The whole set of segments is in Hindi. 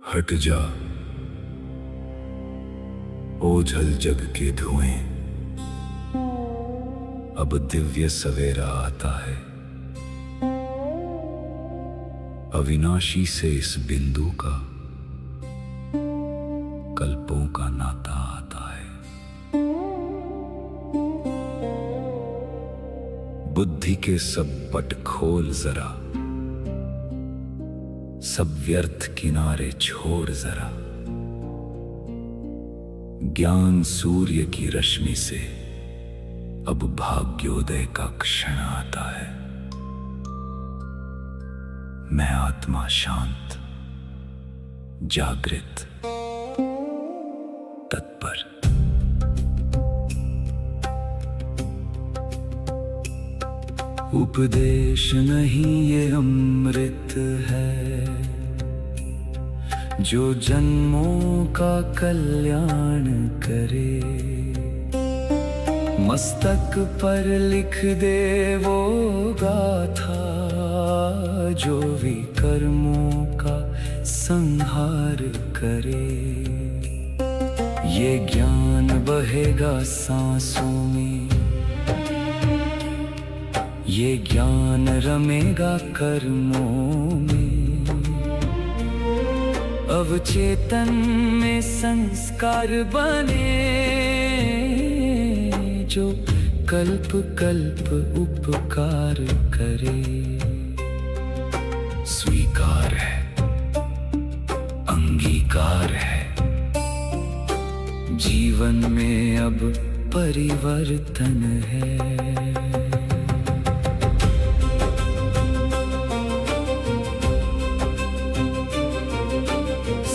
हट जा ओझल जग के धुएं, अब दिव्य सवेरा आता है। अविनाशी से इस बिंदु का कल्पों का नाता आता है। बुद्धि के सब पट खोल जरा, सब व्यर्थ किनारे छोड़ जरा। ज्ञान सूर्य की रश्मि से अब भाग्योदय का क्षण आता है। मैं आत्मा शांत, जागृत, तत्पर। उपदेश नहीं ये अमृत है, जो जन्मों का कल्याण करे। मस्तक पर लिख दे वो गाथा, जो विकर्मों का संहार करे। ये ज्ञान बहेगा सांसों में, ये ज्ञान रमेगा कर्मों में। अवचेतन में संस्कार बने, जो कल्प कल्प उपकार करे। स्वीकार है, अंगीकार है, जीवन में अब परिवर्तन है।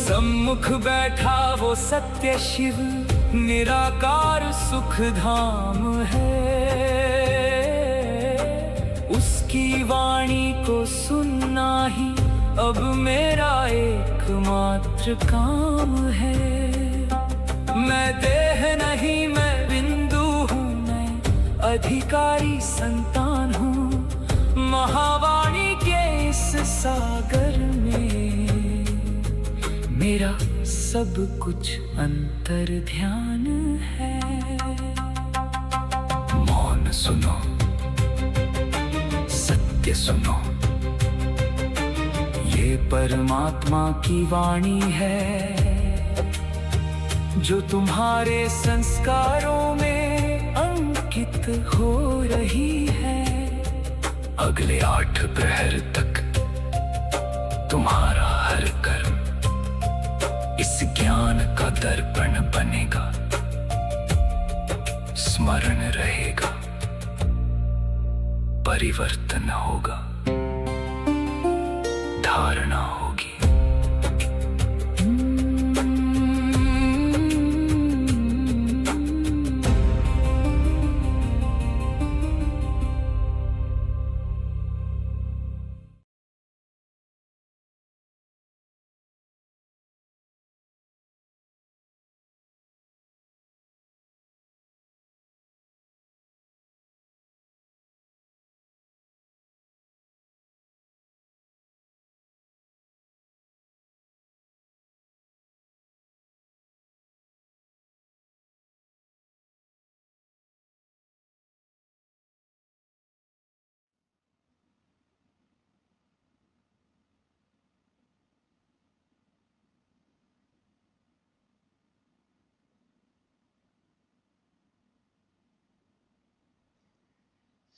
सम्मुख बैठा वो सत्य शिव, निराकार सुख धाम है। उसकी वाणी को सुनना ही अब मेरा एकमात्र काम है। मैं देह नहीं, मैं बिंदु हूँ, मैं अधिकारी संतान हूँ। महावाणी के इस सागर में मेरा सब कुछ अंतर ध्यान है। मौन सुनो, सत्य सुनो, ये परमात्मा की वाणी है, जो तुम्हारे संस्कारों में अंकित हो रही है। अगले 8 प्रहर तक तुम्हारा हर कर्म इस ज्ञान का दर्पण बनेगा, स्मरण रहेगा, परिवर्तन होगा, धारणा होगी।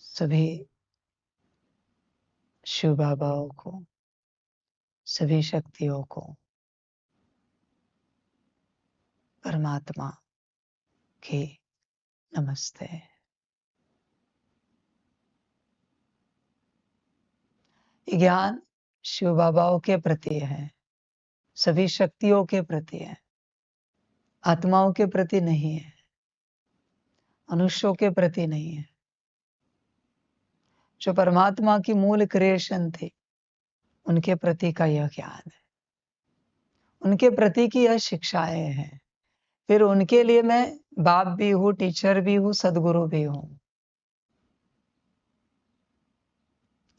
सभी शिव बाबाओं को, सभी शक्तियों को परमात्मा के नमस्ते। ये ज्ञान शिव बाबाओं के प्रति है, सभी शक्तियों के प्रति है, आत्माओं के प्रति नहीं है, मनुष्यों के प्रति नहीं है। जो परमात्मा की मूल क्रिएशन थी, उनके प्रति का यह ज्ञान है, उनके प्रति की यह शिक्षाएं हैं। फिर उनके लिए मैं बाप भी हूँ, टीचर भी हूँ, सदगुरु भी हूँ।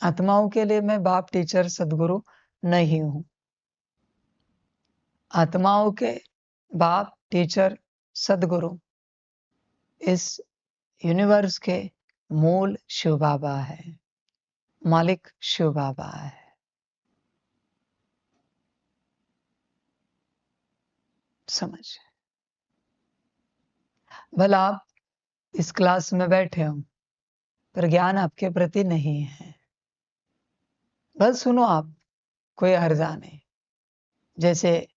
आत्माओं के लिए मैं बाप, टीचर, सदगुरु नहीं हूँ। आत्माओं के बाप, टीचर, सदगुरु, इस यूनिवर्स के मूल शिव बाबा है, मालिक शिव बाबा है। समझ, भला आप इस क्लास में बैठे हो पर ज्ञान आपके प्रति नहीं है, बस सुनो आप, कोई हर्जा नहीं। जैसे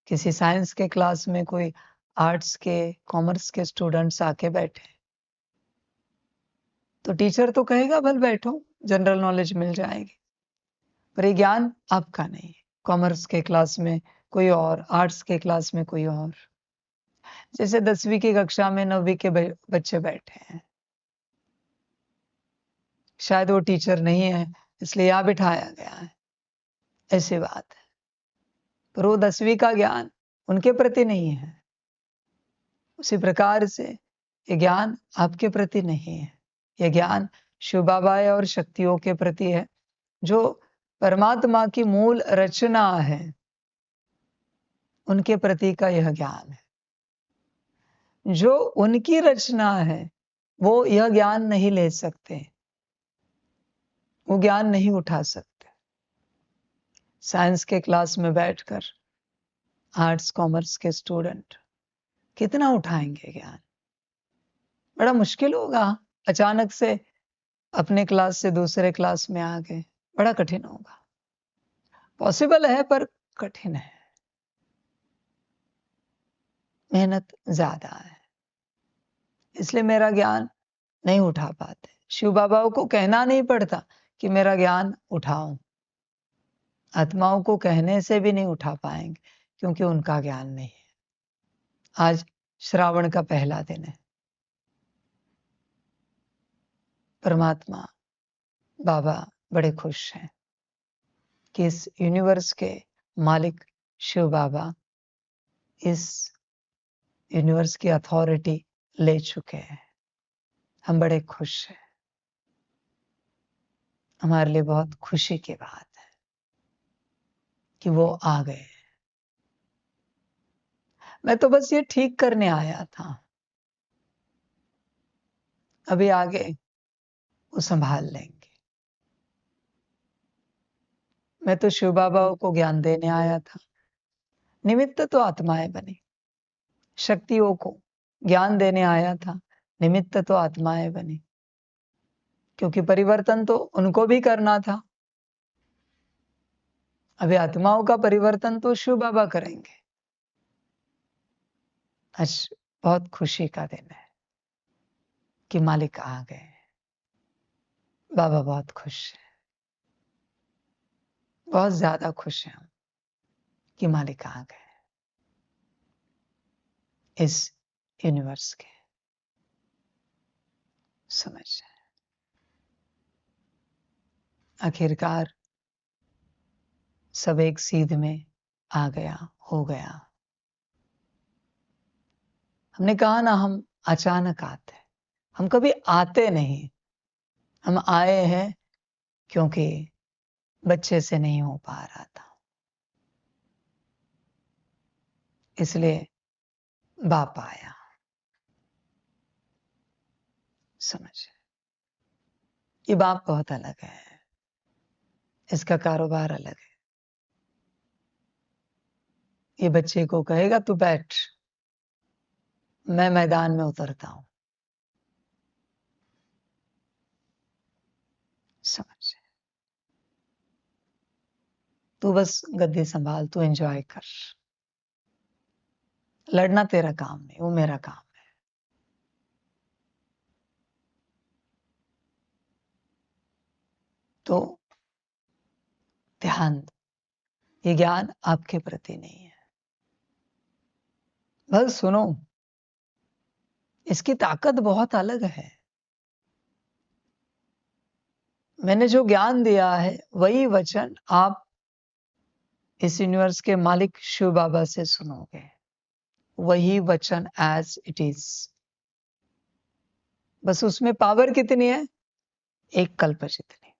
किसी साइंस के क्लास में कोई आर्ट्स के, कॉमर्स के स्टूडेंट्स आके बैठे तो टीचर तो कहेगा भल बैठो, जनरल नॉलेज मिल जाएगी, पर ये ज्ञान आपका नहीं। कॉमर्स के क्लास में कोई और, आर्ट्स के क्लास में कोई और। जैसे 10वीं की कक्षा में 9वीं के बच्चे बैठे हैं, शायद वो टीचर नहीं है इसलिए यहाँ बिठाया गया है, ऐसी बात है, पर वो 10वीं का ज्ञान उनके प्रति नहीं है। उसी प्रकार से ये ज्ञान आपके प्रति नहीं है, ये ज्ञान शिव बाबा और शक्तियों के प्रति है, जो परमात्मा की मूल रचना है, उनके प्रति का यह ज्ञान है। जो उनकी रचना है वो यह ज्ञान नहीं ले सकते, वो ज्ञान नहीं उठा सकते। साइंस के क्लास में बैठकर आर्ट्स कॉमर्स के स्टूडेंट कितना उठाएंगे ज्ञान? बड़ा मुश्किल होगा। अचानक से अपने क्लास से दूसरे क्लास में आ गए, बड़ा कठिन होगा। पॉसिबल है पर कठिन है, मेहनत ज्यादा है, इसलिए मेरा ज्ञान नहीं उठा पाते। शिव बाबाओं को कहना नहीं पड़ता कि मेरा ज्ञान उठाओ, आत्माओं को कहने से भी नहीं उठा पाएंगे क्योंकि उनका ज्ञान नहीं है। आज श्रावण का पहला दिन है, परमात्मा बाबा बड़े खुश हैं कि इस यूनिवर्स के मालिक शिव बाबा इस यूनिवर्स की अथॉरिटी ले चुके हैं। हम बड़े खुश हैं, हमारे लिए बहुत खुशी की बात है कि वो आ गए। मैं तो बस ये ठीक करने आया था, अभी आगे वो संभाल लेंगे। मैं तो शिव बाबाओं को ज्ञान देने आया था, निमित्त तो आत्माएं बनी। शक्तियों को ज्ञान देने आया था, निमित्त तो आत्माएं बनी, क्योंकि परिवर्तन तो उनको भी करना था। अभी आत्माओं का परिवर्तन तो शिव बाबा करेंगे। आज बहुत खुशी का दिन है कि मालिक आ गए। बाबा बहुत खुश है, बहुत ज्यादा खुश है कि मालिक आ गए इस यूनिवर्स के। समझ, आखिरकार सब एक सीध में आ गया, हो गया। हमने कहा ना, हम अचानक आते, हम कभी आते नहीं। हम आए हैं क्योंकि बच्चे से नहीं हो पा रहा था, इसलिए बाप आया। समझ, ये बाप बहुत अलग है, इसका कारोबार अलग है। ये बच्चे को कहेगा तू बैठ, मैं मैदान में उतरता हूं। समझ, तू बस गद्दी संभाल, तू एंजॉय कर, लड़ना तेरा काम नहीं, वो मेरा काम है। तो ध्यान दो, ये ज्ञान आपके प्रति नहीं है, बस सुनो। इसकी ताकत बहुत अलग है। मैंने जो ज्ञान दिया है वही वचन आप इस यूनिवर्स के मालिक शिव बाबा से सुनोगे, वही वचन एज इट इज। बस उसमें पावर कितनी है? एक कल्प जितनी।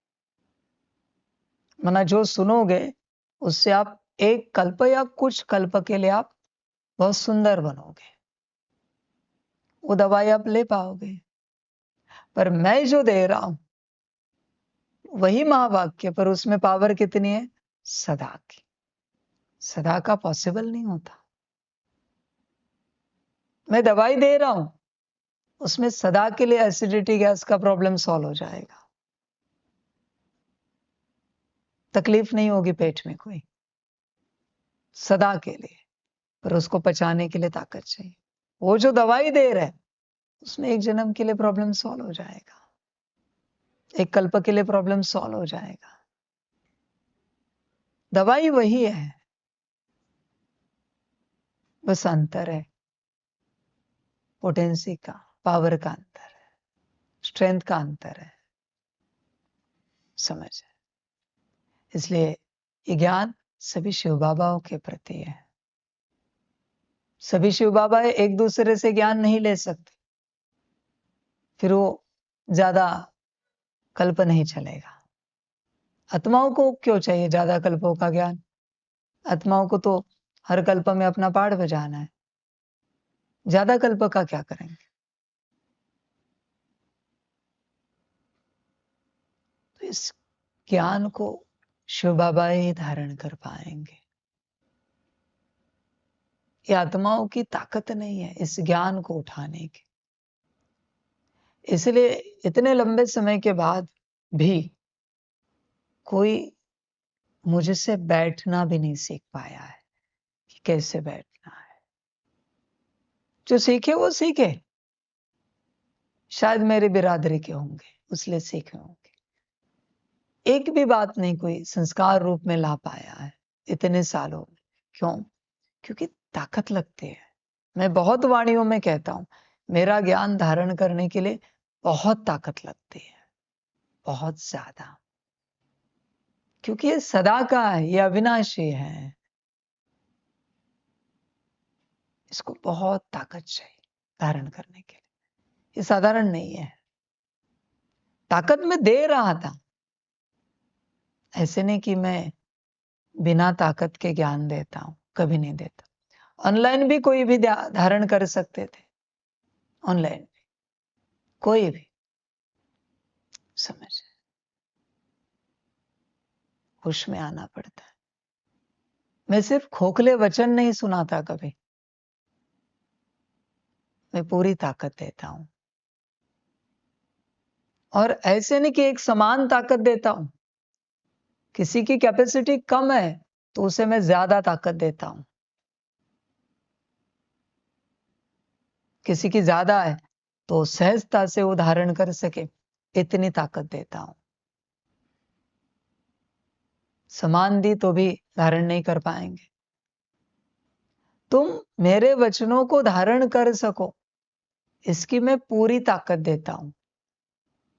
मना जो सुनोगे उससे आप एक कल्प या कुछ कल्प के लिए आप बहुत सुंदर बनोगे, वो दवाई आप ले पाओगे। पर मैं जो दे रहा हूं वही महावाक्य, पर उसमें पावर कितनी है? सदा की। सदा का पॉसिबल नहीं होता। मैं दवाई दे रहा हूं, उसमें सदा के लिए एसिडिटी गैस का प्रॉब्लम सॉल्व हो जाएगा, तकलीफ नहीं होगी पेट में कोई, सदा के लिए। पर उसको पचाने के लिए ताकत चाहिए। वो जो दवाई दे रहा है उसमें एक जन्म के लिए प्रॉब्लम सॉल्व हो जाएगा, एक कल्प के लिए प्रॉब्लम सॉल्व हो जाएगा। दवाई वही है, बस अंतर है पोटेंसी का, पावर का अंतर है, स्ट्रेंथ का अंतर है। समझ है? इसलिए ये ज्ञान सभी शिव बाबाओं के प्रति है। सभी शिव बाबा एक दूसरे से ज्ञान नहीं ले सकते, फिर वो ज्यादा कल्प नहीं चलेगा। आत्माओं को क्यों चाहिए ज्यादा कल्पों का ज्ञान? आत्माओं को तो हर कल्प में अपना पहाड़ बजाना है, ज्यादा कल्प का क्या करेंगे? तो इस ज्ञान को शिव बाबा ही धारण कर पाएंगे। ये आत्माओं की ताकत नहीं है इस ज्ञान को उठाने की। इसलिए इतने लंबे समय के बाद भी कोई मुझसे बैठना भी नहीं सीख पाया है कि कैसे बैठना है। जो सीखे वो सीखे, शायद मेरी बिरादरी के होंगे इसलिए सीखे होंगे। एक भी बात नहीं कोई संस्कार रूप में ला पाया है इतने सालों में। क्यों? क्योंकि ताकत लगती है। मैं बहुत वाणियों में कहता हूं, मेरा ज्ञान धारण करने के लिए बहुत ताकत लगती है, बहुत ज्यादा। क्योंकि ये सदा का है, ये अविनाशी है। इसको बहुत ताकत चाहिए धारण करने के लिए, ये साधारण नहीं है। ताकत मैं दे रहा था, ऐसे नहीं कि मैं बिना ताकत के ज्ञान देता हूं, कभी नहीं देता। ऑनलाइन भी कोई भी धारण कर सकते थे, ऑनलाइन भी कोई भी। समझ, होश में आना पड़ता है। मैं सिर्फ खोखले वचन नहीं सुनाता कभी, मैं पूरी ताकत देता हूं। और ऐसे नहीं कि एक समान ताकत देता हूं। किसी की कैपेसिटी कम है तो उसे मैं ज्यादा ताकत देता हूं, किसी की ज्यादा है तो सहजता से वो धारण कर सके इतनी ताकत देता हूं। समान दी तो भी धारण नहीं कर पाएंगे। तुम मेरे वचनों को धारण कर सको इसकी मैं पूरी ताकत देता हूं।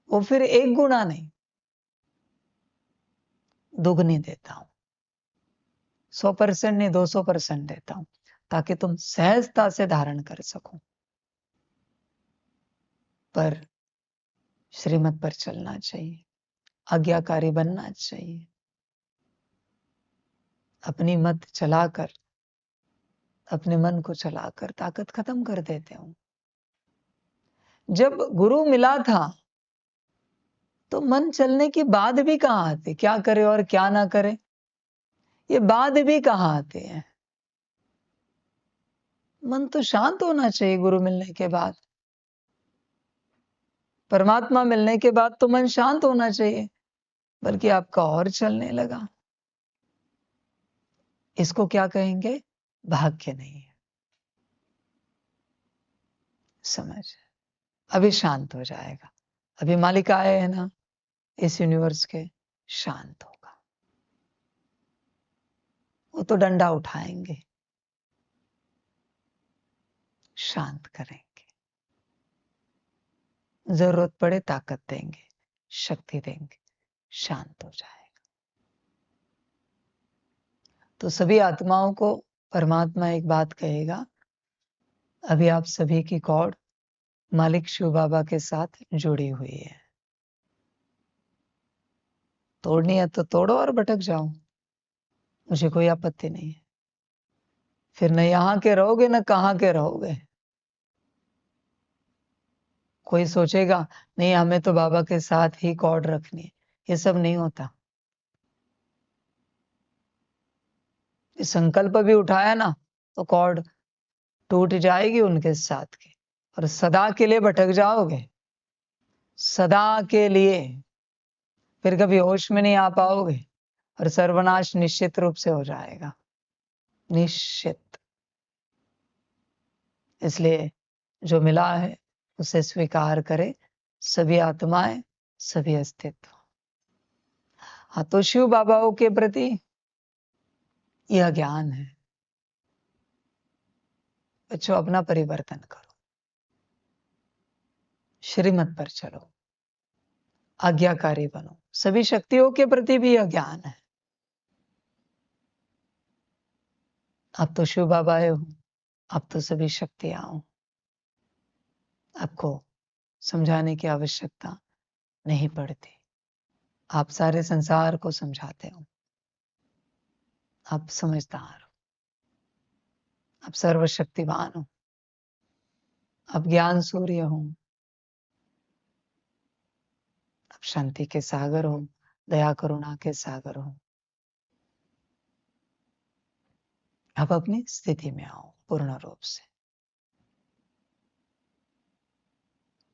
वो फिर एक गुना नहीं, दुगनी देता हूं। 100% नहीं, 200% देता हूं, ताकि तुम सहजता से धारण कर सको। पर श्रीमत पर चलना चाहिए, आज्ञाकारी बनना चाहिए। अपनी मत चलाकर, अपने मन को चलाकर ताकत खत्म कर देते हो। जब गुरु मिला था तो मन चलने की बात भी कहां आती, क्या करे और क्या ना करे, ये बात भी कहां आते हैं। मन तो शांत होना चाहिए गुरु मिलने के बाद, परमात्मा मिलने के बाद तो मन शांत होना चाहिए, बल्कि आपका और चलने लगा। इसको क्या कहेंगे? भाग्य नहीं है। समझ, अभी शांत हो जाएगा। अभी मालिक आए हैं ना इस यूनिवर्स के, शांत होगा। वो तो डंडा उठाएंगे, शांत करेंगे, जरूरत पड़े ताकत देंगे, शक्ति देंगे, शांत हो जाएगा। तो सभी आत्माओं को परमात्मा एक बात कहेगा, अभी आप सभी की कॉर्ड मालिक शिव बाबा के साथ जुड़ी हुई है। तोड़नी है तो तोड़ो और भटक जाओ, मुझे कोई आपत्ति नहीं है। फिर न यहाँ के रहोगे न कहाँ के रहोगे। कोई सोचेगा नहीं हमें तो बाबा के साथ ही कॉर्ड रखनी है, ये सब नहीं होता। ये संकल्प भी उठाया ना तो कॉर्ड टूट जाएगी उनके साथ की, और सदा के लिए भटक जाओगे, सदा के लिए। फिर कभी होश में नहीं आ पाओगे और सर्वनाश निश्चित रूप से हो जाएगा, निश्चित। इसलिए जो मिला है उसे स्वीकार करे, सभी आत्माएं, सभी अस्तित्व। हाँ, तो शिव बाबाओं के प्रति यह ज्ञान है। बच्चों, अपना परिवर्तन करो, श्रीमत पर चलो, आज्ञाकारी बनो। सभी शक्तियों के प्रति भी यह ज्ञान है। आप तो शिव बाबाए हो, आप तो सभी शक्तियां हो, आपको समझाने की आवश्यकता नहीं पड़ती। आप सारे संसार को समझाते हो, आप समझदार हो, आप सर्वशक्तिवान हो, आप ज्ञान सूर्य हो, आप शांति के सागर हो, दया करुणा के सागर हो। आप अपनी स्थिति में आओ पूर्ण रूप से।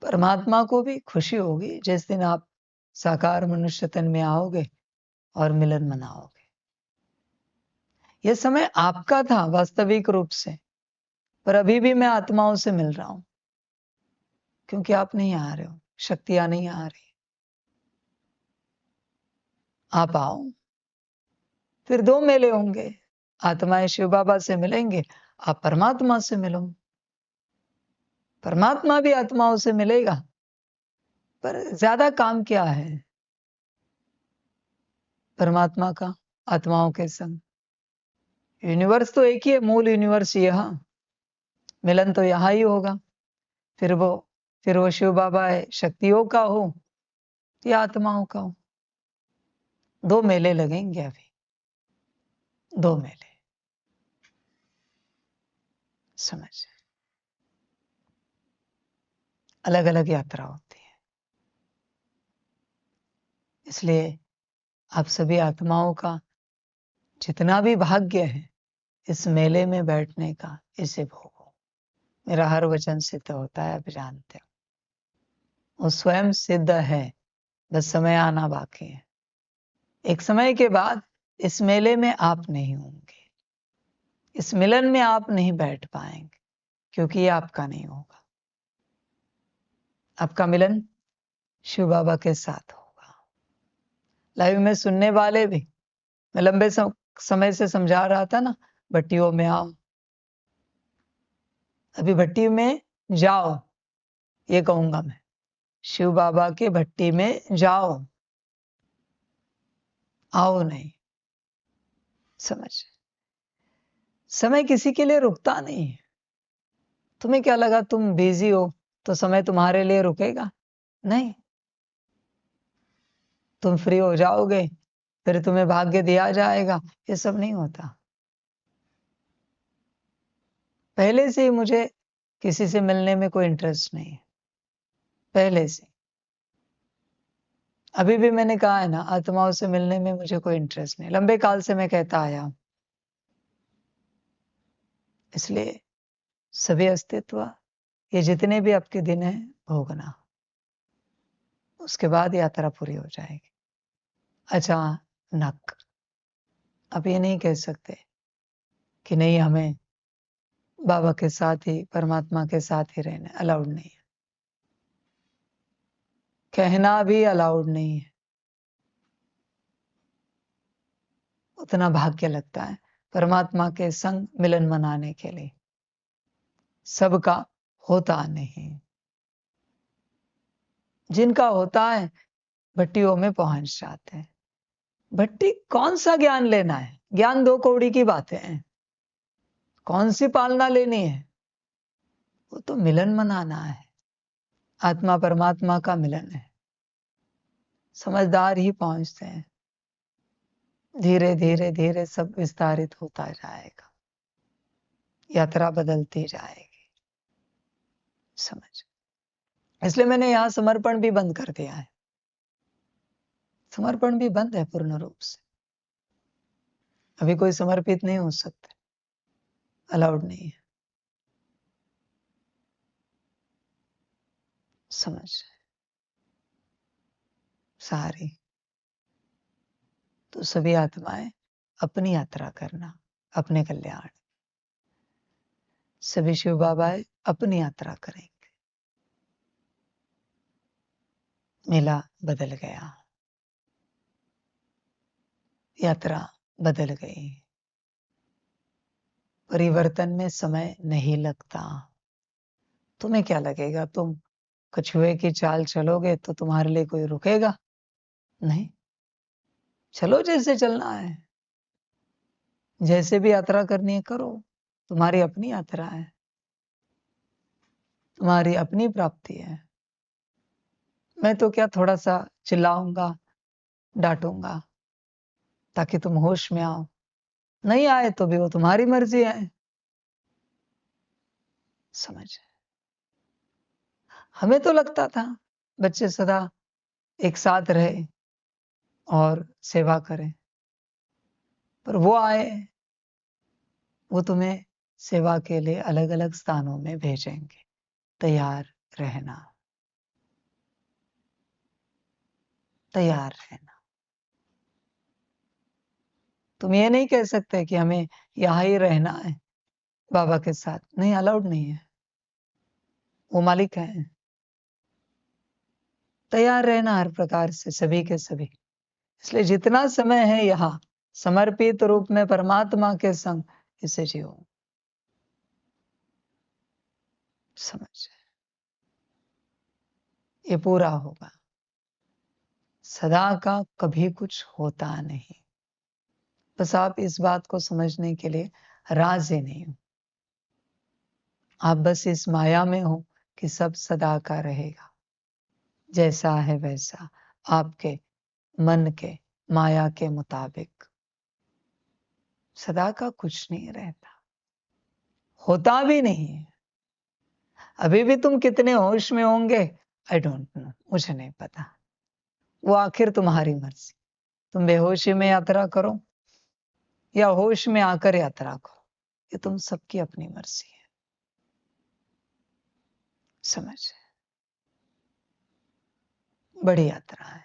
परमात्मा को भी खुशी होगी जिस दिन आप साकार मनुष्य तन में आओगे और मिलन मनाओगे। यह समय आपका था वास्तविक रूप से, पर अभी भी मैं आत्माओं से मिल रहा हूं, क्योंकि आप नहीं आ रहे हो, शक्तियां नहीं आ रही। आप आओ, फिर दो मेले होंगे। आत्माएं शिव बाबा से मिलेंगे, आप परमात्मा से मिलो। परमात्मा भी आत्माओं से मिलेगा, पर ज्यादा काम क्या है परमात्मा का आत्माओं के संग? यूनिवर्स तो एक ही है, मूल यूनिवर्स यहां, मिलन तो यहां ही होगा। फिर वो शिव बाबा है, शक्तियों का हो या आत्माओं का हो। दो मेले लगेंगे अभी, दो मेले, समझ। अलग अलग यात्रा होती है। इसलिए आप सभी आत्माओं का जितना भी भाग्य है इस मेले में बैठने का, इसे भोगो। मेरा हर वचन सिद्ध होता है, आप जानते हो, वो स्वयं सिद्ध है, बस समय आना बाकी है। एक समय के बाद इस मेले में आप नहीं होंगे, इस मिलन में आप नहीं बैठ पाएंगे, क्योंकि ये आपका नहीं होगा। आपका मिलन शिव बाबा के साथ होगा। लाइव में सुनने वाले भी, मैं लंबे समय से समझा रहा था ना, भट्टियों में आओ, अभी भट्टी में जाओ, ये कहूंगा मैं। शिव बाबा के भट्टी में जाओ, आओ नहीं। समझ, समय किसी के लिए रुकता नहीं है। तुम्हें क्या लगा तुम बिजी हो तो समय तुम्हारे लिए रुकेगा? नहीं, तुम फ्री हो जाओगे फिर तुम्हें भाग्य दिया जाएगा, ये सब नहीं होता। पहले से ही मुझे किसी से मिलने में कोई इंटरेस्ट नहीं है, पहले से। अभी भी मैंने कहा है ना, आत्माओं से मिलने में मुझे कोई इंटरेस्ट नहीं, लंबे काल से मैं कहता आया हूं। इसलिए सभी अस्तित्व, ये जितने भी आपके दिन हैं, भोगना, उसके बाद यात्रा पूरी हो जाएगी। अचानक आप ये नहीं कह सकते कि नहीं, हमें बाबा के साथ ही, परमात्मा के साथ ही रहना, अलाउड नहीं है। कहना भी अलाउड नहीं है। उतना भाग्य लगता है परमात्मा के संग मिलन मनाने के लिए, सबका होता नहीं। जिनका होता है भट्टियों में पहुंच जाते हैं। भट्टी कौन सा ज्ञान लेना है? ज्ञान दो कौड़ी की बातें हैं। कौन सी पालना लेनी है? वो तो मिलन मनाना है, आत्मा परमात्मा का मिलन है। समझदार ही पहुंचते हैं, धीरे धीरे धीरे सब विस्तारित होता जाएगा, यात्रा बदलती जाएगी। समझ, इसलिए मैंने यहां समर्पण भी बंद कर दिया है। समर्पण भी बंद है पूर्ण रूप से। अभी कोई समर्पित नहीं हो सकता, अलाउड नहीं है। समझ, सारी तो सभी आत्माएं अपनी यात्रा करना, अपने कल्याण। सभी शिव बाबाएं अपनी यात्रा करेंगे। मेला बदल गया, यात्रा बदल गई। परिवर्तन में समय नहीं लगता। तुम्हें क्या लगेगा, तुम कछुए की चाल चलोगे तो तुम्हारे लिए कोई रुकेगा? नहीं, चलो जैसे चलना है, जैसे भी यात्रा करनी है करो। तुम्हारी अपनी यात्रा है, तुम्हारी अपनी प्राप्ति है। मैं तो क्या थोड़ा सा चिल्लाऊंगा, डांटूंगा ताकि तुम होश में आओ। नहीं आए तो भी वो तुम्हारी मर्जी है। समझ, हमें तो लगता था बच्चे सदा एक साथ रहे और सेवा करें, पर वो आए, वो तुम्हें सेवा के लिए अलग अलग स्थानों में भेजेंगे। तैयार रहना, तैयार रहना। तुम ये नहीं कह सकते कि हमें यहां ही रहना है बाबा के साथ। नहीं, अलाउड नहीं है। वो मालिक है। तैयार रहना हर प्रकार से, सभी के सभी। इसलिए जितना समय है यहाँ समर्पित रूप में परमात्मा के संग, इसे जियो। समझ, ये पूरा होगा। सदा का कभी कुछ होता नहीं। बस आप इस बात को समझने के लिए राजी नहीं हो। आप बस इस माया में हो कि सब सदा का रहेगा, जैसा है वैसा, आपके मन के माया के मुताबिक। सदा का कुछ नहीं रहता, होता भी नहीं है। अभी भी तुम कितने होश में होंगे, आई डोंट नो, मुझे नहीं पता। वो आखिर तुम्हारी मर्जी। तुम बेहोशी में यात्रा करो या होश में आकर यात्रा करो, ये तुम सबकी अपनी मर्जी है। समझ, बड़ी यात्रा है,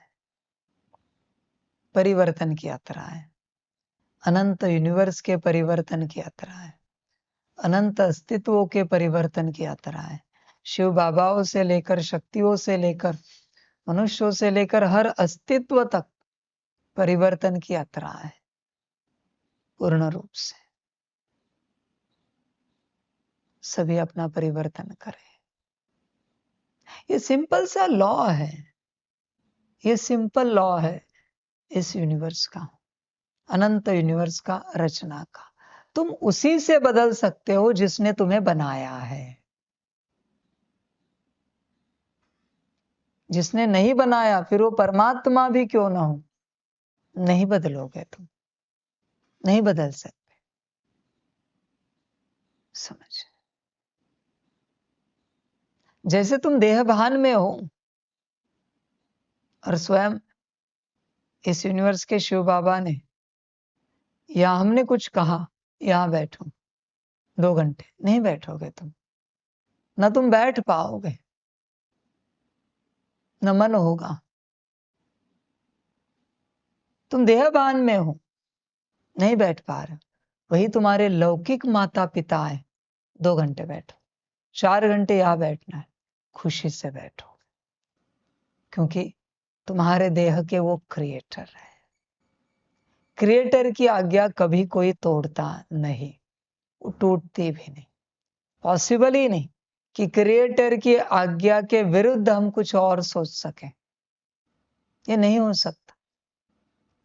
परिवर्तन की यात्रा है, अनंत यूनिवर्स के परिवर्तन की यात्रा है, अनंत अस्तित्वों के परिवर्तन की यात्रा है। शिव बाबाओं से लेकर, शक्तियों से लेकर, मनुष्यों से लेकर हर अस्तित्व तक परिवर्तन की यात्रा है पूर्ण रूप से। सभी अपना परिवर्तन करें। ये सिंपल सा लॉ है, ये सिंपल लॉ है इस यूनिवर्स का, अनंत यूनिवर्स का, रचना का। तुम उसी से बदल सकते हो जिसने तुम्हें बनाया है। जिसने नहीं बनाया, फिर वो परमात्मा भी क्यों ना हो, नहीं बदलोगे तुम, नहीं बदल सकते। समझ, जैसे तुम देहभान में हो और स्वयं इस यूनिवर्स के शिव बाबा ने या हमने कुछ कहा, यहां बैठो, 2 घंटे नहीं बैठोगे तुम, ना तुम बैठ पाओगे, न मन होगा। तुम देहभान में हो, नहीं बैठ पा रहे। वही तुम्हारे लौकिक माता पिता है, 2 घंटे बैठो, 4 घंटे यहां बैठना है, खुशी से बैठो, क्योंकि तुम्हारे देह के वो क्रिएटर है। क्रिएटर की आज्ञा कभी कोई तोड़ता नहीं, वो टूटती भी नहीं। पॉसिबल ही नहीं कि क्रिएटर की आज्ञा के विरुद्ध हम कुछ और सोच सकें, ये नहीं हो सकता।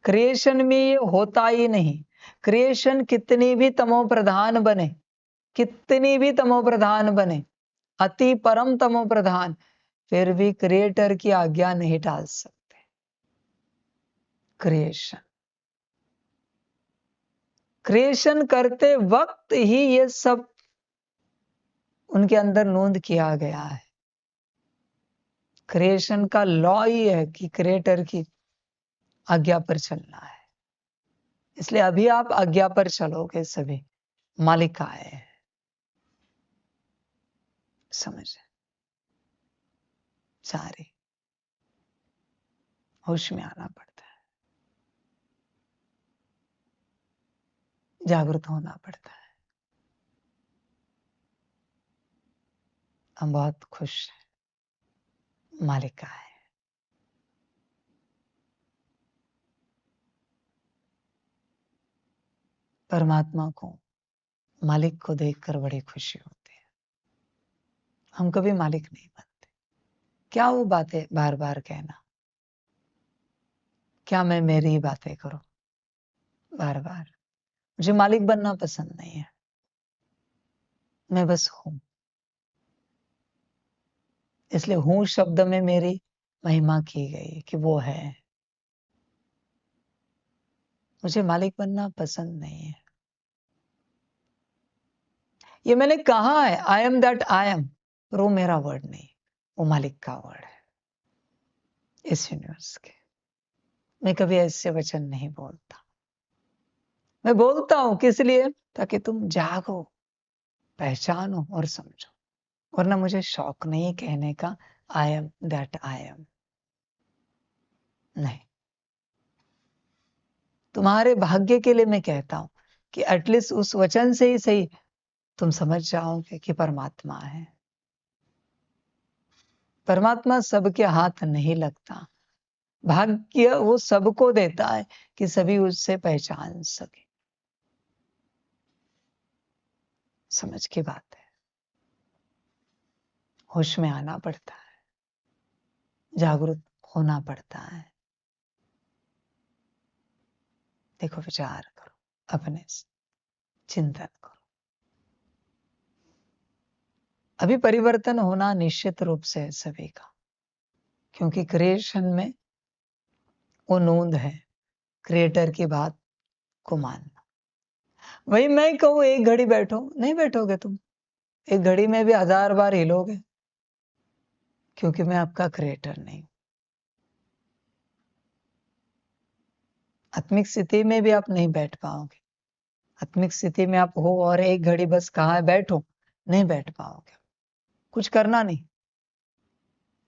क्रिएशन में ये होता ही नहीं। क्रिएशन कितनी भी तमो प्रधान बने, कितनी भी तमो प्रधान बने, अति परम तमो प्रधान, फिर भी क्रिएटर की आज्ञा नहीं टाल सकते। क्रिएशन क्रिएशन करते वक्त ही ये सब उनके अंदर नोंद किया गया है। क्रिएशन का लॉ ही है कि क्रिएटर की आज्ञा पर चलना है। इसलिए अभी आप आज्ञा पर चलोगे, सभी मालिक आए हैं। समझ सारे होश में आना पड़ता है, जागृत होना पड़ता है। हम बहुत खुश हैं, मालिक आए। परमात्मा को, मालिक को देखकर बड़ी खुशी होती है। हम कभी मालिक नहीं बनते। क्या वो बातें बार बार कहना, क्या मैं मेरी ही बातें करूं बार बार? मुझे मालिक बनना पसंद नहीं है, मैं बस हूं। इसलिए हूं शब्द में मेरी महिमा की गई कि वो है। मुझे मालिक बनना पसंद नहीं है। ये मैंने कहा है, I am that I am, पर वो मेरा वर्ड नहीं, वो मालिक का वर्ड है इस यूनिवर्स के। मैं कभी ऐसे वचन नहीं बोलता। मैं बोलता हूं किस लिए? ताकि तुम जागो, पहचानो और समझो। वरना मुझे शौक नहीं कहने का I am that I am. नहीं, तुम्हारे भाग्य के लिए मैं कहता हूं कि एटलीस्ट उस वचन से ही सही तुम समझ जाओगे कि परमात्मा है। परमात्मा सबके हाथ नहीं लगता। भाग्य वो सबको देता है कि सभी उससे पहचान सके। समझ की बात है। होश में आना पड़ता है, जागरूक होना पड़ता है। देखो, विचार करो, अपने से चिंतन करो। अभी परिवर्तन होना निश्चित रूप से है सभी का, क्योंकि क्रिएशन में वो नोंद है क्रिएटर की बात को मानना। वही मैं कहूं एक घड़ी बैठो, नहीं बैठोगे तुम। एक घड़ी में भी 1000 बार हिलोगे, क्योंकि मैं आपका क्रिएटर नहीं हूं। आत्मिक स्थिति में भी आप नहीं बैठ पाओगे। आत्मिक स्थिति में आप हो और एक घड़ी बस कहा है बैठो, नहीं बैठ पाओगे। कुछ करना नहीं,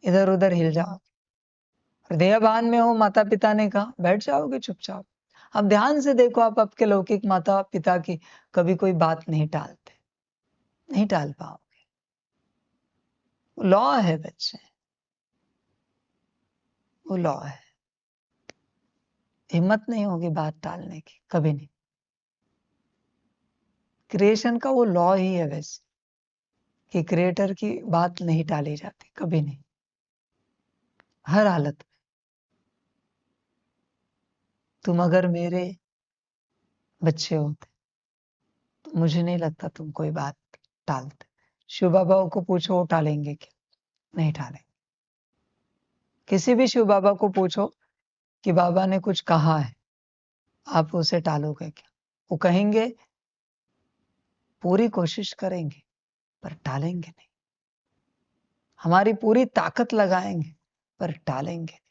इधर उधर हिल जाओगे। और देहभान में हो, माता पिता ने कहा बैठ जाओगे चुपचाप। अब ध्यान से देखो, आप आपके लौकिक माता पिता की कभी कोई बात नहीं टालते, नहीं टाल पाओगे। लॉ है बच्चे, वो लॉ है। हिम्मत नहीं होगी बात टालने की, कभी नहीं। क्रिएशन का वो लॉ ही है वैसे कि क्रिएटर की बात नहीं टाली जाती, कभी नहीं, हर हालत में। तुम अगर मेरे बच्चे होते तो मुझे नहीं लगता तुम कोई बात टालते। शिव बाबा को पूछो, वो टालेंगे क्या? नहीं टालेंगे। किसी भी शिव बाबा को पूछो कि बाबा ने कुछ कहा है, आप उसे टालोगे क्या? वो कहेंगे, पूरी कोशिश करेंगे पर टालेंगे नहीं। हमारी पूरी ताकत लगाएंगे पर टालेंगे नहीं।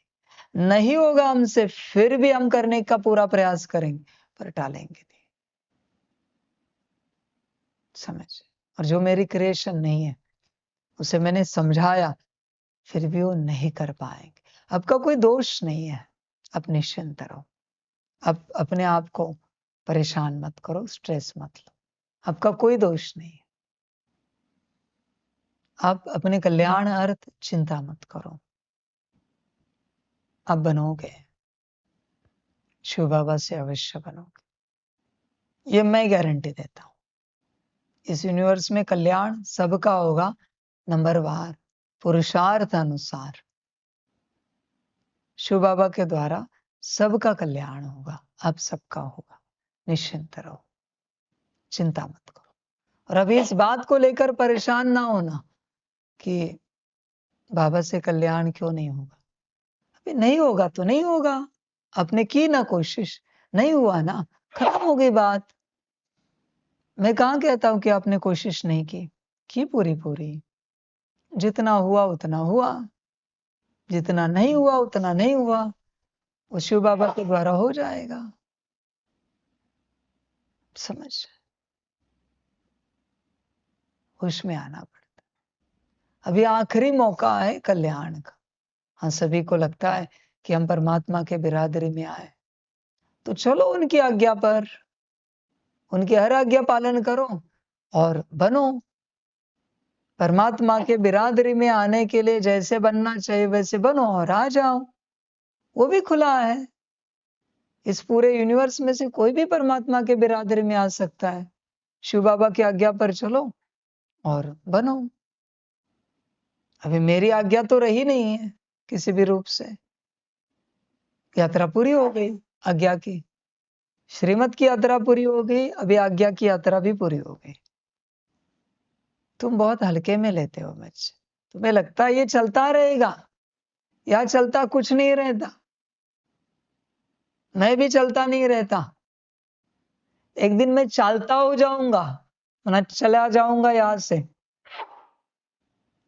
नहीं होगा हमसे, फिर भी हम करने का पूरा प्रयास करेंगे पर टालेंगे नहीं। समझ? और जो मेरी क्रिएशन नहीं है उसे मैंने समझाया, फिर भी वो नहीं कर पाएंगे। आपका कोई दोष नहीं है, आप निश्चिंत रहो। आप अपने आप को परेशान मत करो, स्ट्रेस मत लो। आपका कोई दोष नहीं है। आप अपने कल्याण अर्थ चिंता मत करो। आप बनोगे, शिव बाबा से अवश्य बनोगे, ये मैं गारंटी देता हूं। इस यूनिवर्स में कल्याण सबका होगा, नंबरवार पुरुषार्थ अनुसार शिव बाबा के द्वारा सबका कल्याण होगा, आप सबका होगा। निश्चिंत रहो, चिंता मत करो। और अभी इस बात को लेकर परेशान ना होना कि बाबा से कल्याण क्यों नहीं होगा। अभी नहीं होगा तो नहीं होगा, आपने की ना कोशिश, नहीं हुआ ना, खत्म हो गई बात। मैं कहाँ कहता हूं कि आपने कोशिश नहीं की पूरी पूरी। जितना हुआ उतना हुआ, जितना नहीं हुआ उतना नहीं हुआ, वो शिव बाबा के द्वारा हो जाएगा। समझ, होश में आना पड़ता। अभी आखिरी मौका है कल्याण का। हाँ, सभी को लगता है कि हम परमात्मा के बिरादरी में आए, तो चलो उनकी आज्ञा पर, उनकी हर आज्ञा पालन करो और बनो। परमात्मा के बिरादरी में आने के लिए जैसे बनना चाहिए वैसे बनो और आ जाओ। वो भी खुला है। इस पूरे यूनिवर्स में से कोई भी परमात्मा के बिरादरी में आ सकता है। शिव बाबा की आज्ञा पर चलो और बनो। अभी मेरी आज्ञा तो रही नहीं है किसी भी रूप से। यात्रा पूरी हो गई आज्ञा की, श्रीमत की यात्रा पूरी हो गई, अभी आज्ञा की यात्रा भी पूरी हो गई। तुम बहुत हल्के में लेते हो मुझे। तुम्हें लगता है ये चलता रहेगा, या चलता कुछ नहीं रहता। मैं भी चलता नहीं रहता। एक दिन मैं चालता हो जाऊंगा, वरना चला जाऊंगा यहां से।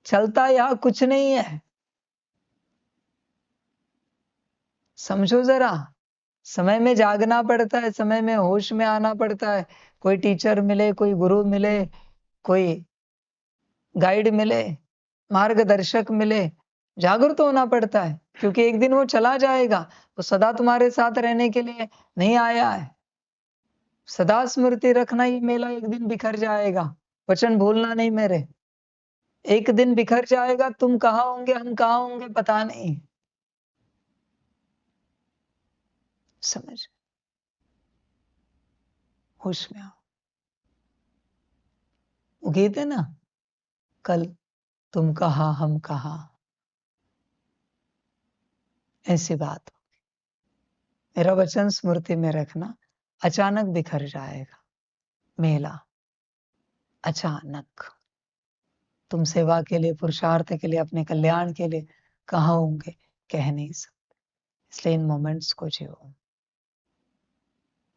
चलता यहां कुछ नहीं है। समझो जरा, समय में जागना पड़ता है, समय में होश में आना पड़ता है। कोई टीचर मिले, कोई गुरु मिले, कोई गाइड मिले, मार्गदर्शक मिले, जागरूक होना पड़ता है, क्योंकि एक दिन वो चला जाएगा। वो सदा तुम्हारे साथ रहने के लिए नहीं आया है। सदा स्मृति रखना, ये मेला एक दिन बिखर जाएगा। वचन भूलना नहीं मेरे। एक दिन बिखर जाएगा, तुम कहाँ होंगे, हम कहाँ होंगे, पता नहीं। समझ, होश में आओ। वो गीत है ना, कल तुम कहाँ हम कहाँ, ऐसी बात। मेरा वचन स्मृति में रखना, अचानक बिखर जाएगा मेला। अचानक तुम सेवा के लिए, पुरुषार्थ के लिए, अपने कल्याण के लिए कहाँ होंगे, कह नहीं सकते। इसलिए इन मोमेंट्स को जियो।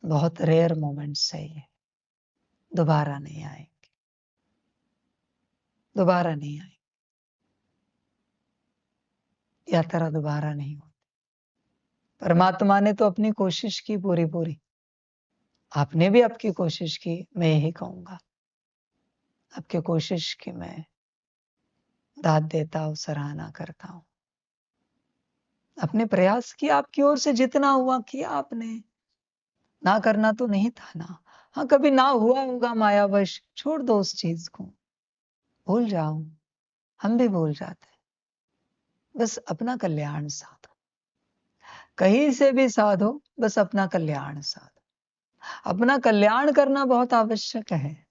बहुत रेयर मोमेंट्स है ये, दोबारा नहीं आएंगे, दोबारा नहीं आएंगे। यात्रा दोबारा नहीं होती। परमात्मा ने तो अपनी कोशिश की पूरी पूरी, आपने भी आपकी कोशिश की। मैं यही कहूंगा, आपकी कोशिश की मैं दाद देता हूं, सराहना करता हूं। अपने प्रयास किया, आपकी ओर से जितना हुआ किया आपने। ना करना तो नहीं था ना। हाँ, कभी ना हुआ होगा मायावश, छोड़ दो उस चीज को, भूल जाओ। हम भी भूल जाते हैं। बस अपना कल्याण साधो, कहीं से भी साधो, बस अपना कल्याण साधो। अपना कल्याण करना बहुत आवश्यक है।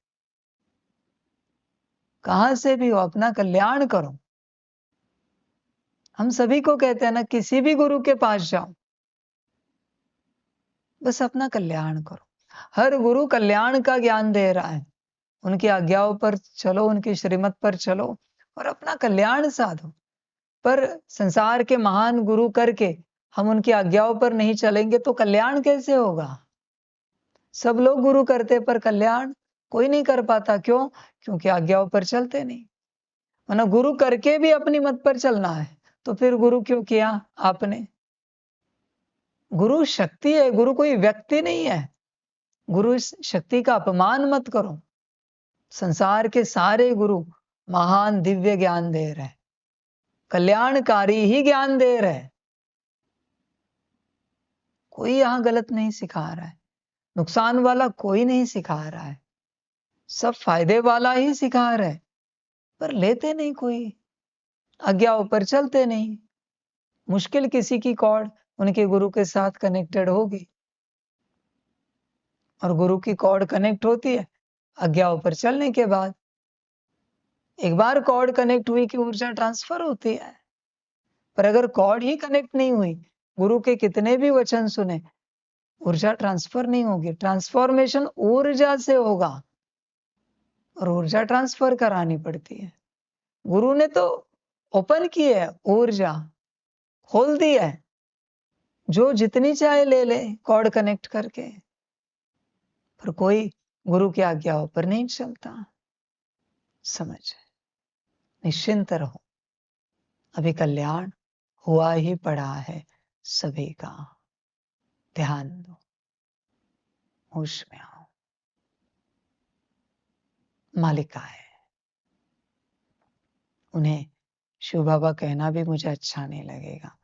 कहां से भी हो, अपना कल्याण करो। हम सभी को कहते हैं ना, किसी भी गुरु के पास जाओ, बस अपना कल्याण करो। हर गुरु कल्याण का ज्ञान दे रहा है। उनकी आज्ञाओं पर चलो, उनकी श्रीमत पर चलो और अपना कल्याण साधो। पर संसार के महान गुरु करके हम उनकी आज्ञाओं पर नहीं चलेंगे तो कल्याण कैसे होगा? सब लोग गुरु करते पर कल्याण कोई नहीं कर पाता। क्यों? क्योंकि आज्ञाओं पर चलते नहीं। वरना गुरु करके भी अपनी मत पर चलना है तो फिर गुरु क्यों किया आपने? गुरु शक्ति है, गुरु कोई व्यक्ति नहीं है। गुरु इस शक्ति का अपमान मत करो। संसार के सारे गुरु महान दिव्य ज्ञान दे रहे, कल्याणकारी ही ज्ञान दे रहे। कोई यहां गलत नहीं सिखा रहा है, नुकसान वाला कोई नहीं सिखा रहा है, सब फायदे वाला ही सिखा रहे। पर लेते नहीं कोई, आज्ञाओं पर चलते नहीं। मुश्किल किसी की कॉर्ड उनके गुरु के साथ कनेक्टेड होगी, और गुरु की कॉर्ड कनेक्ट होती है आज्ञाओं पर चलने के बाद। एक बार कॉर्ड कनेक्ट हुई कि ऊर्जा ट्रांसफर होती है। पर अगर कॉर्ड ही कनेक्ट नहीं हुई, गुरु के कितने भी वचन सुने, ऊर्जा ट्रांसफर नहीं होगी। ट्रांसफॉर्मेशन ऊर्जा से होगा और ऊर्जा ट्रांसफर करानी पड़ती है। गुरु ने तो ओपन की है, ऊर्जा खोल दी है, जो जितनी चाहे ले ले कॉर्ड कनेक्ट करके। पर कोई गुरु की आज्ञाओं पर नहीं चलता। समझ, निश्चिंत रहो, अभी कल्याण हुआ ही पड़ा है सभी का। ध्यान दो, होश में आओ, मालिक आए। उन्हें शिव बाबा कहना भी मुझे अच्छा नहीं लगेगा,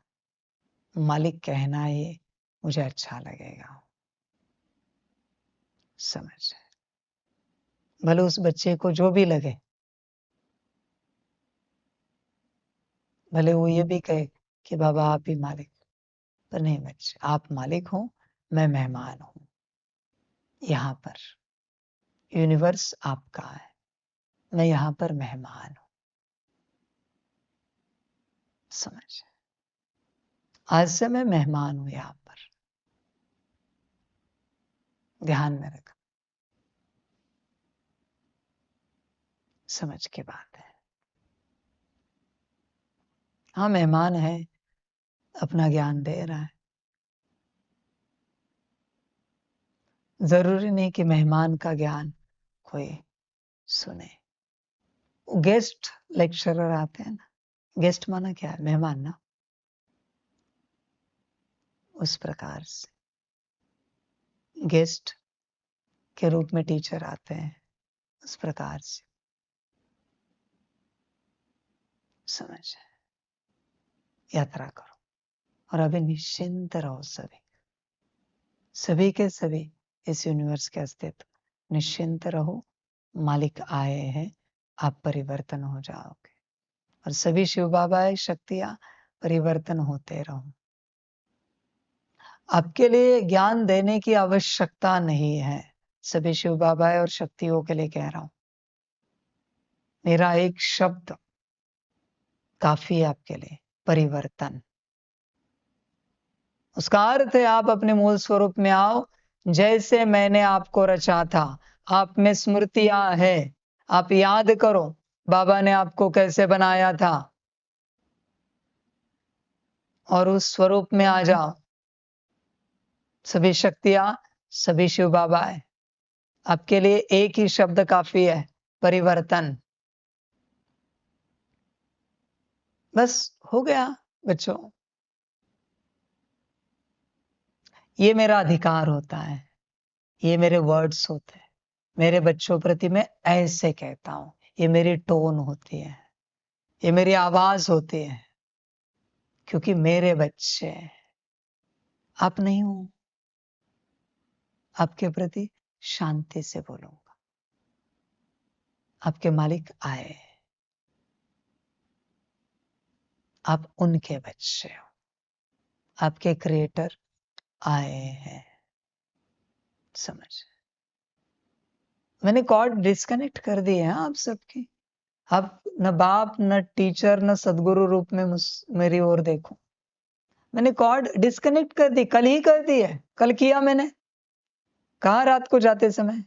मालिक कहना ही मुझे अच्छा लगेगा। समझ, भले उस बच्चे को जो भी लगे, भले वो ये भी कहे कि बाबा आप ही मालिक, पर नहीं बच्चे, आप मालिक हो, मैं मेहमान हूं यहाँ पर। यूनिवर्स आपका है, मैं यहाँ पर मेहमान हूं। समझ, आज से मैं मेहमान हूं यहाँ पर। ध्यान में रख, समझ की बात है। हाँ, मेहमान है, अपना ज्ञान दे रहा है। जरूरी नहीं कि मेहमान का ज्ञान कोई सुने। गेस्ट लेक्चरर आते हैं ना, गेस्ट माना क्या है? मेहमान ना। उस प्रकार से गेस्ट के रूप में टीचर आते हैं, उस प्रकार से। समझ, यात्रा करो और अभी निश्चिंत रहो। सभी के सभी इस यूनिवर्स के अस्तित्व। निश्चिंत रहो, मालिक आए हैं, आप परिवर्तन हो जाओगे। और सभी शिव बाबा शक्तियां परिवर्तन होते रहो। आपके लिए ज्ञान देने की आवश्यकता नहीं है, सभी शिव बाबा और शक्तियों के लिए कह रहा हूं। मेरा एक शब्द काफी है आपके लिए, परिवर्तन। उसका अर्थ है आप अपने मूल स्वरूप में आओ। जैसे मैंने आपको रचा था, आप में स्मृतियां है, आप याद करो बाबा ने आपको कैसे बनाया था, और उस स्वरूप में आ जाओ। सभी शक्तियां, सभी शिव बाबा है, आपके लिए एक ही शब्द काफी है, परिवर्तन। बस हो गया बच्चों। ये मेरा अधिकार होता है, ये मेरे वर्ड्स होते हैं। मेरे बच्चों प्रति मैं ऐसे कहता हूं, ये मेरी टोन होती है, ये मेरी आवाज होती है, क्योंकि मेरे बच्चे आप नहीं हो। आपके प्रति शांति से बोलूंगा। आपके मालिक आए, आप उनके बच्चे हो, आपके क्रिएटर आए हैं। समझ, मैंने कॉर्ड डिस्कनेक्ट कर दी है आप सबकी। आप न बाप न टीचर न सदगुरु रूप में मेरी ओर देखो। मैंने कॉर्ड डिस्कनेक्ट कर दी, कल ही कर दी है, कल किया मैंने। कहा रात को जाते समय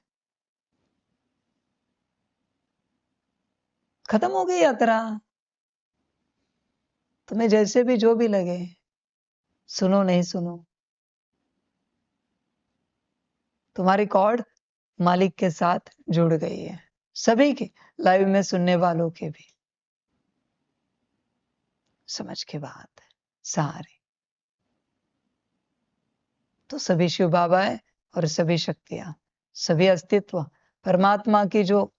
खत्म हो गई यात्रा। तुम्हें जैसे भी जो भी लगे, सुनो नहीं सुनो, तुम्हारी कॉर्ड मालिक के साथ जुड़ गई है। सभी के, लाइव में सुनने वालों के भी। समझ के बात है सारे। तो सभी शिव बाबा है और सभी शक्तियां, सभी अस्तित्व परमात्मा की जो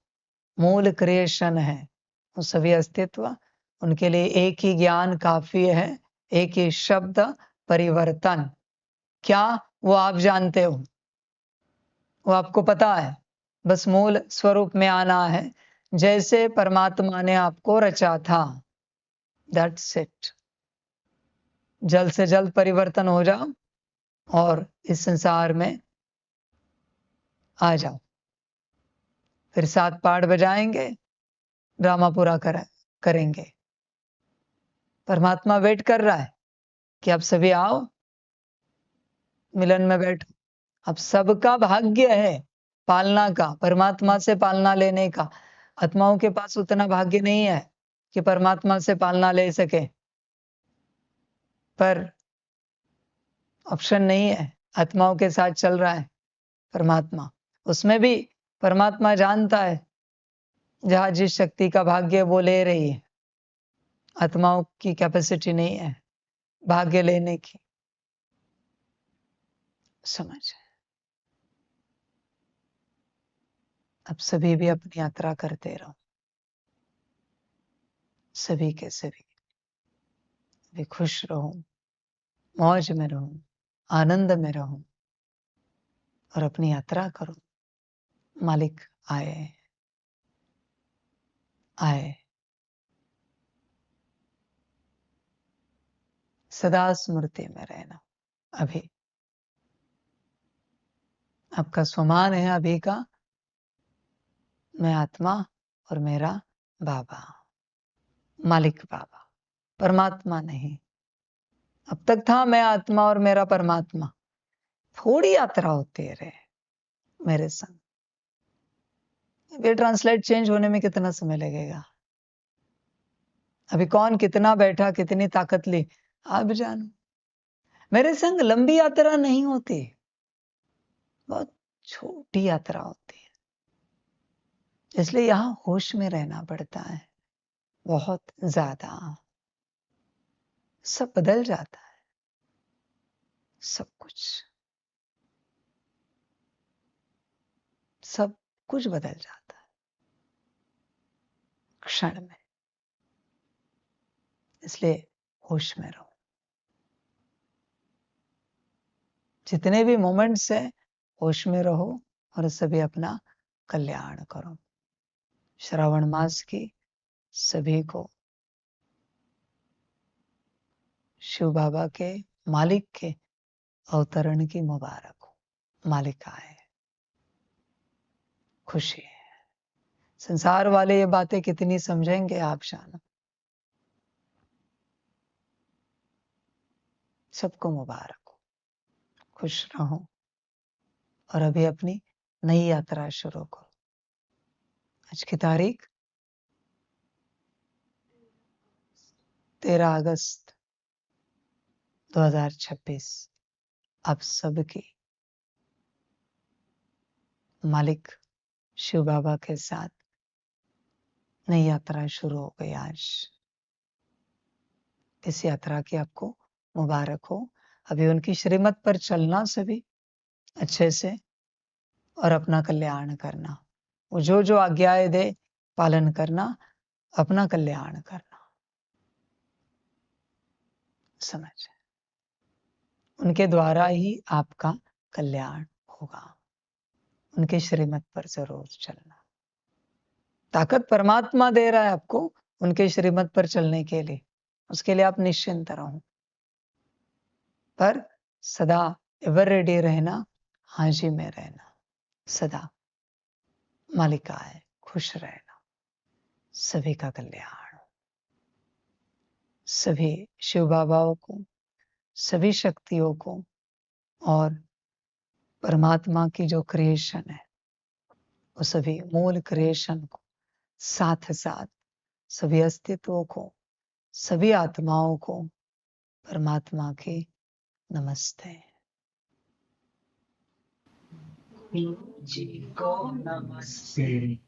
मूल क्रिएशन है, वो सभी अस्तित्व, उनके लिए एक ही ज्ञान काफी है, एक ही शब्द, परिवर्तन। क्या वो आप जानते हो, वो आपको पता है। बस मूल स्वरूप में आना है, जैसे परमात्मा ने आपको रचा था। That's it. जल्द से जल्द परिवर्तन हो जाओ और इस संसार में आ जाओ। फिर 7 पाठ बजाएंगे, ड्रामा पूरा करेंगे। परमात्मा वेट कर रहा है कि आप सभी आओ, मिलन में बैठो। अब सबका भाग्य है पालना का, परमात्मा से पालना लेने का। आत्माओं के पास उतना भाग्य नहीं है कि परमात्मा से पालना ले सके, पर ऑप्शन नहीं है। आत्माओं के साथ चल रहा है परमात्मा, उसमें भी परमात्मा जानता है जहां जिस शक्ति का भाग्य वो ले रही है। आत्माओं की कैपेसिटी नहीं है भाग्य लेने की। समझ। अब सभी भी अपनी यात्रा करते रहो, सभी के सभी भी खुश रहो, मौज में रहो, आनंद में रहो और अपनी यात्रा करो। मालिक आए आए। सदा स्मृति में रहना। अभी आपका स्वमान है अभी का, मैं आत्मा और मेरा बाबा, मालिक बाबा, परमात्मा नहीं। अब तक था मैं आत्मा और मेरा परमात्मा। थोड़ी यात्रा होती रहे मेरे संग। ये ट्रांसलेट चेंज होने में कितना समय लगेगा? अभी कौन कितना बैठा, कितनी ताकत ली, आप जानो। मेरे संग लंबी यात्रा नहीं होती, बहुत छोटी यात्रा होती है। इसलिए यहां होश में रहना पड़ता है बहुत ज्यादा। सब बदल जाता है, सब कुछ बदल जाता है क्षण में। इसलिए होश में रहो। जितने भी मोमेंट्स है होश में रहो और सभी अपना कल्याण करो। श्रावण मास की सभी को शिव बाबा के, मालिक के अवतरण की मुबारक हो। मालिक आए, खुशी है। संसार वाले ये बातें कितनी समझेंगे आप जानो। सबको मुबारक हो, खुश रहो और अभी अपनी नई यात्रा शुरू करो। आज की तारीख 13 अगस्त 2026। आप सबकी मालिक शिव बाबा के साथ नई यात्रा शुरू हो गई आज। इस यात्रा की आपको मुबारक हो। अभी उनकी श्रीमत पर चलना सभी अच्छे से और अपना कल्याण करना। वो जो जो आज्ञाएं दे पालन करना, अपना कल्याण करना। समझ। उनके द्वारा ही आपका कल्याण होगा। उनके श्रीमत पर जरूर चलना। ताकत परमात्मा दे रहा है आपको उनके श्रीमत पर चलने के लिए। उसके लिए आप निश्चिंत रहो, पर सदा एवर रेडी रहना, हाजिर में रहना। सदा मालिक आए, खुश रहना। सभी का कल्याण। सभी शिव बाबाओं को, सभी शक्तियों को और परमात्मा की जो क्रिएशन है, वो सभी मूल क्रिएशन को, साथ साथ सभी अस्तित्वों को, सभी आत्माओं को परमात्मा की नमस्ते। जी को नमस्ते।